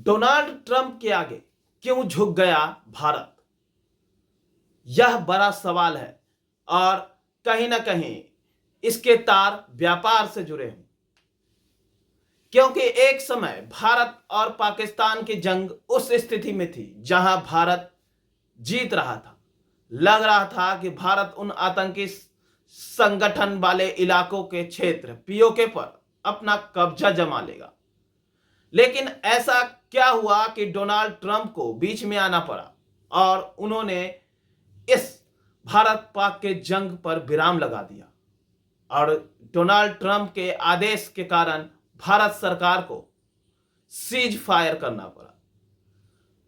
Donald Trump के आगे क्यों झुक गया भारत? यह बड़ा सवाल है और कहीं ना कहीं इसके तार व्यापार से जुड़े हैं, क्योंकि एक समय भारत और पाकिस्तान की जंग उस स्थिति में थी जहां भारत जीत रहा था। लग रहा था कि भारत उन आतंकी संगठन वाले इलाकों के क्षेत्र पीओके पर अपना कब्जा जमा लेगा। लेकिन ऐसा क्या हुआ कि डोनाल्ड ट्रंप को बीच में आना पड़ा और उन्होंने इस भारत पाक के जंग पर विराम लगा दिया और डोनाल्ड ट्रंप के आदेश के कारण भारत सरकार को सीज फायर करना पड़ा।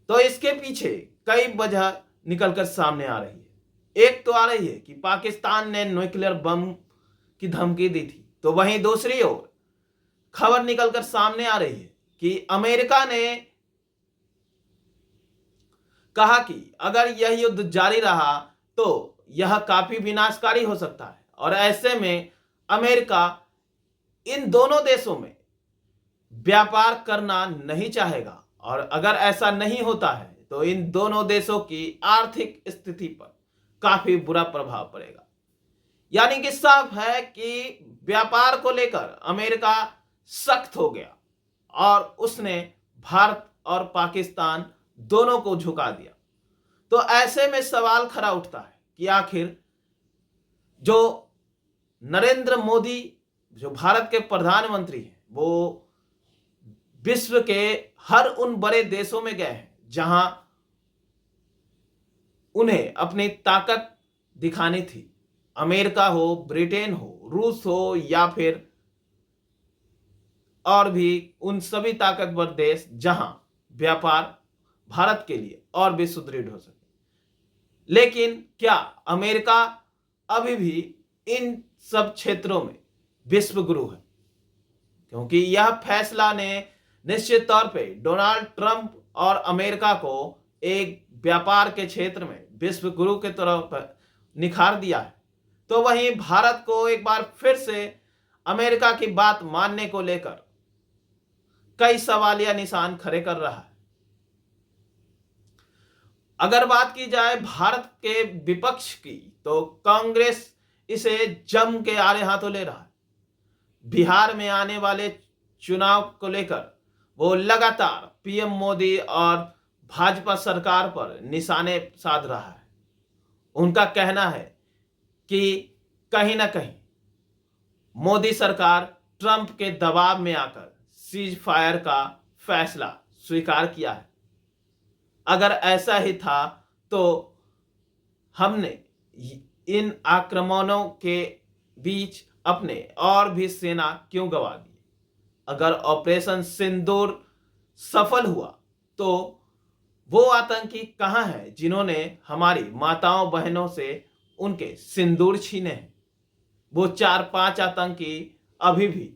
तो इसके पीछे कई वजह निकलकर सामने आ रही है। एक तो आ रही है कि पाकिस्तान ने न्यूक्लियर बम की धमकी दी थी, तो वहीं दूसरी ओर खबर निकलकर सामने आ रही है कि अमेरिका ने कहा कि अगर यह युद्ध जारी रहा तो यह काफी विनाशकारी हो सकता है और ऐसे में अमेरिका इन दोनों देशों में व्यापार करना नहीं चाहेगा और अगर ऐसा नहीं होता है तो इन दोनों देशों की आर्थिक स्थिति पर काफी बुरा प्रभाव पड़ेगा। यानी कि साफ है कि व्यापार को लेकर अमेरिका सख्त हो गया और उसने भारत और पाकिस्तान दोनों को झुका दिया। तो ऐसे में सवाल खड़ा उठता है कि आखिर जो नरेंद्र मोदी जो भारत के प्रधानमंत्री हैं वो विश्व के हर उन बड़े देशों में गए हैं जहां उन्हें अपनी ताकत दिखानी थी। अमेरिका हो, ब्रिटेन हो, रूस हो या फिर और भी उन सभी ताकतवर देश जहां व्यापार भारत के लिए और भी सुदृढ़ हो सके। लेकिन क्या अमेरिका अभी भी इन सब क्षेत्रों में विश्व गुरु है? क्योंकि यह फैसला ने निश्चित तौर पे डोनाल्ड ट्रंप और अमेरिका को एक व्यापार के क्षेत्र में विश्व गुरु के तरफ निखार दिया है। तो वहीं भारत को एक बार फिर से अमेरिका की बात मानने को लेकर कई सवालिया निशान खड़े कर रहा है। अगर बात की जाए भारत के विपक्ष की तो कांग्रेस इसे जम के आड़े हाथों ले रहा है। बिहार में आने वाले चुनाव को लेकर वो लगातार पीएम मोदी और भाजपा सरकार पर निशाने साध रहा है। उनका कहना है कि कहीं ना कहीं मोदी सरकार ट्रंप के दबाव में आकर सीज फायर का फैसला स्वीकार किया है। अगर ऐसा ही था तो हमने इन आक्रमणों के बीच अपने और भी सेना क्यों गंवा दी? अगर ऑपरेशन सिंदूर सफल हुआ तो वो आतंकी कहां हैं जिन्होंने हमारी माताओं बहनों से उनके सिंदूर छीने हैं? वो 4-5 आतंकी अभी भी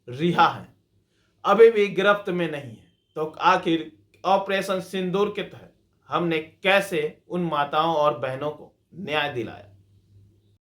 रिहा हैं, अभी भी गिरफ्त में नहीं है। तो आखिर ऑपरेशन सिंदूर के तहत हमने कैसे उन माताओं और बहनों को न्याय दिलाया?